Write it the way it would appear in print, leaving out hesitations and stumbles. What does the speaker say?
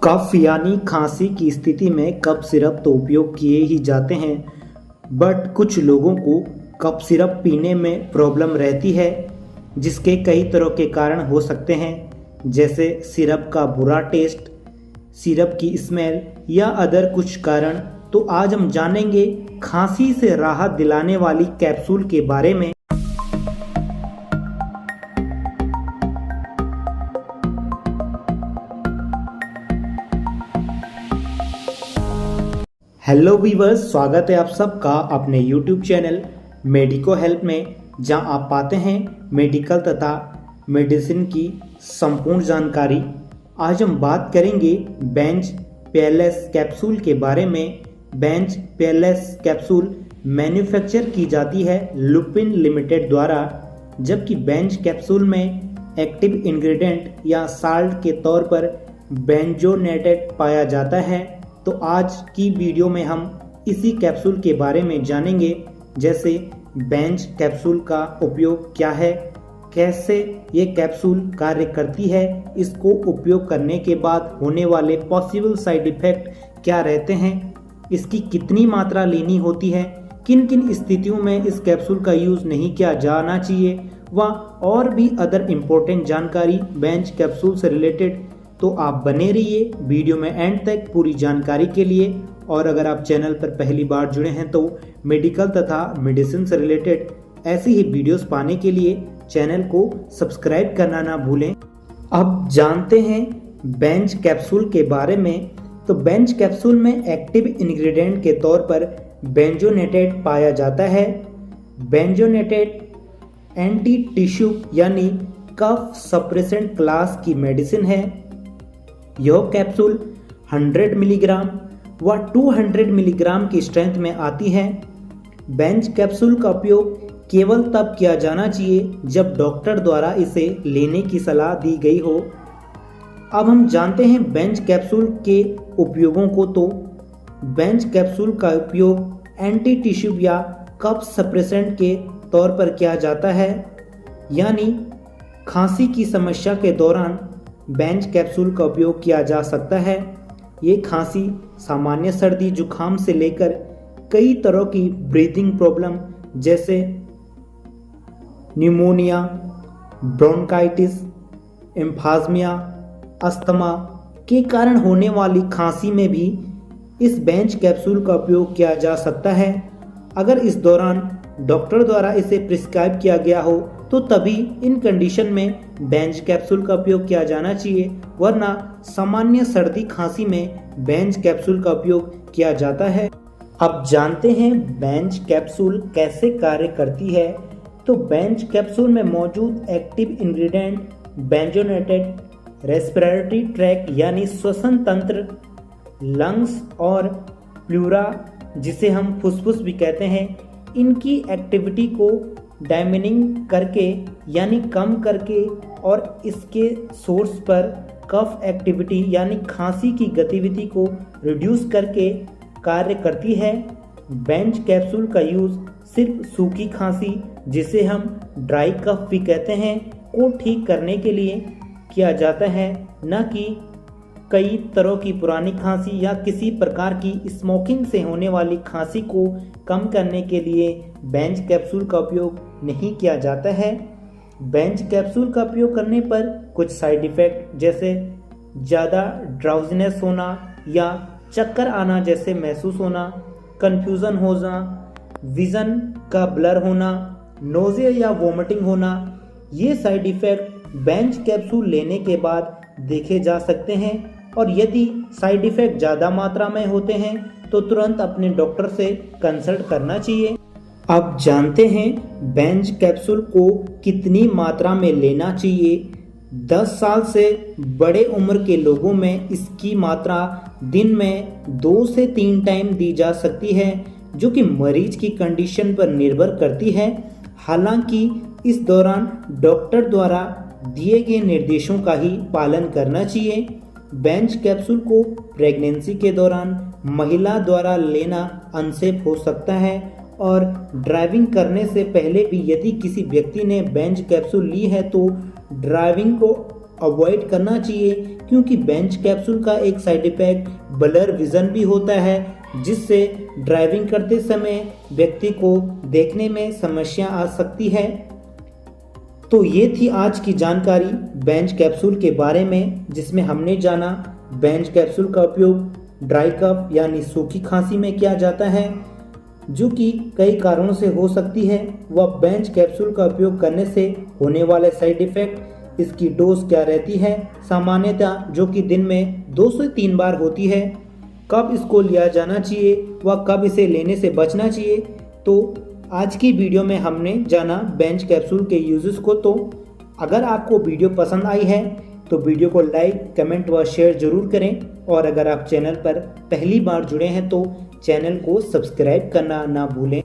कफ यानी खांसी की स्थिति में कफ सिरप तो उपयोग किए ही जाते हैं, बट कुछ लोगों को कफ सिरप पीने में प्रॉब्लम रहती है, जिसके कई तरह के कारण हो सकते हैं, जैसे सिरप का बुरा टेस्ट, सिरप की स्मेल या अदर कुछ कारण। तो आज हम जानेंगे खांसी से राहत दिलाने वाली कैप्सूल के बारे में। हेलो वीवर्स, स्वागत है आप सबका अपने यूट्यूब चैनल मेडिको हेल्प में, जहां आप पाते हैं मेडिकल तथा मेडिसिन की संपूर्ण जानकारी। आज हम बात करेंगे बेंज पीएलएस कैप्सूल के बारे में। बेंज पीएलएस कैप्सूल मैन्युफैक्चर की जाती है लुपिन लिमिटेड द्वारा, जबकि बेंज कैप्सूल में एक्टिव इंग्रेडिएंट या साल्ट के तौर पर बेंजोनेटेड पाया जाता है। तो आज की वीडियो में हम इसी कैप्सूल के बारे में जानेंगे, जैसे बेंज कैप्सूल का उपयोग क्या है, कैसे ये कैप्सूल कार्य करती है, इसको उपयोग करने के बाद होने वाले पॉसिबल साइड इफेक्ट क्या रहते हैं, इसकी कितनी मात्रा लेनी होती है, किन किन स्थितियों में इस कैप्सूल का यूज़ नहीं किया जाना चाहिए, व और भी अदर इम्पोर्टेंट जानकारी बेंज कैप्सूल से रिलेटेड। तो आप बने रहिए वीडियो में एंड तक पूरी जानकारी के लिए। और अगर आप चैनल पर पहली बार जुड़े हैं तो मेडिकल तथा मेडिसिन से रिलेटेड ऐसी ही वीडियोस पाने के लिए चैनल को सब्सक्राइब करना ना भूलें। अब जानते हैं बेंज कैप्सूल के बारे में। तो बेंज कैप्सूल में एक्टिव इंग्रेडिएंट के तौर पर बेंजोनेटेड पाया जाता है। बेंजोनेटेड एंटी टिश्यू यानी कफ सप्रेसेंट क्लास की मेडिसिन है। यह कैप्सूल 100 मिलीग्राम व 200 मिलीग्राम की स्ट्रेंथ में आती है। बेंज कैप्सूल का उपयोग केवल तब किया जाना चाहिए जब डॉक्टर द्वारा इसे लेने की सलाह दी गई हो। अब हम जानते हैं बेंज कैप्सूल के उपयोगों को। तो बेंज कैप्सूल का उपयोग एंटी टिश्यू या कफ सप्रेसेंट के तौर पर किया जाता है, यानी खांसी की समस्या के दौरान बेंज कैप्सूल का उपयोग किया जा सकता है। ये खांसी, सामान्य सर्दी जुकाम से लेकर कई तरह की ब्रीदिंग प्रॉब्लम जैसे निमोनिया, ब्रोंकाइटिस, एम्फाज्मिया, अस्थमा के कारण होने वाली खांसी में भी इस बेंज कैप्सूल का उपयोग किया जा सकता है। अगर इस दौरान डॉक्टर द्वारा इसे प्रिस्क्राइब किया गया हो तो तभी इन कंडीशन में बेंज कैप्सूल का उपयोग किया जाना चाहिए, वरना सामान्य सर्दी खांसी में बेंज कैप्सूल का उपयोग किया जाता है। अब जानते हैं बेंज कैप्सूल कैसे कार्य करती है। तो बेंज कैप्सूल में मौजूद एक्टिव इंग्रेडिएंट बेंजोनेटेड रेस्पिरेटरी ट्रैक्ट यानी श्वसन तंत्र, लंग्स और प्लूरा जिसे हम फुसफुस भी कहते हैं, इनकी एक्टिविटी को डायमिनिंग करके यानी कम करके और इसके सोर्स पर कफ एक्टिविटी यानी खांसी की गतिविधि को रिड्यूस करके कार्य करती है। बेंज कैप्सूल का यूज़ सिर्फ सूखी खांसी, जिसे हम ड्राई कफ भी कहते हैं, को ठीक करने के लिए किया जाता है, न कि कई तरह की पुरानी खांसी या किसी प्रकार की स्मोकिंग से होने वाली खांसी को कम करने के लिए बेंज कैप्सूल का उपयोग नहीं किया जाता है। बेंज कैप्सूल का उपयोग करने पर कुछ साइड इफ़ेक्ट जैसे ज़्यादा ड्राउजीनेस होना या चक्कर आना जैसे महसूस होना, कन्फ्यूज़न होना, विज़न का ब्लर होना, नोज़िया या वोमिटिंग होना, ये साइड इफ़ेक्ट बेंज कैप्सूल लेने के बाद देखे जा सकते हैं। और यदि साइड इफ़ेक्ट ज़्यादा मात्रा में होते हैं तो तुरंत अपने डॉक्टर से कंसल्ट करना चाहिए। अब जानते हैं बेंज कैप्सूल को कितनी मात्रा में लेना चाहिए। 10 साल से बड़े उम्र के लोगों में इसकी मात्रा दिन में 2 से 3 टाइम दी जा सकती है, जो कि मरीज की कंडीशन पर निर्भर करती है। हालांकि इस दौरान डॉक्टर द्वारा दिए गए निर्देशों का ही पालन करना चाहिए। बेंज कैप्सूल को प्रेगनेंसी के दौरान महिला द्वारा लेना अनसेफ हो सकता है, और ड्राइविंग करने से पहले भी यदि किसी व्यक्ति ने बेंज कैप्सूल ली है तो ड्राइविंग को अवॉइड करना चाहिए, क्योंकि बेंच कैप्सूल का एक साइड इफेक्ट ब्लर विजन भी होता है, जिससे ड्राइविंग करते समय व्यक्ति को देखने में समस्या आ सकती है। तो ये थी आज की जानकारी बेंच कैप्सूल के बारे में, जिसमें हमने जाना बेंच कैप्सूल का उपयोग ड्राई कफ यानी सूखी खांसी में किया जाता है, जो कि कई कारणों से हो सकती है। वह बेंच कैप्सूल का उपयोग करने से होने वाले साइड इफेक्ट, इसकी डोज क्या रहती है सामान्यतः, जो कि दिन में 2 से 3 बार होती है, कब इसको लिया जाना चाहिए व कब इसे लेने से बचना चाहिए। तो आज की वीडियो में हमने जाना बेंच कैप्सूल के यूजेस को। तो अगर आपको वीडियो पसंद आई है तो वीडियो को लाइक, कमेंट व शेयर जरूर करें, और अगर आप चैनल पर पहली बार जुड़े हैं तो चैनल को सब्सक्राइब करना ना भूलें।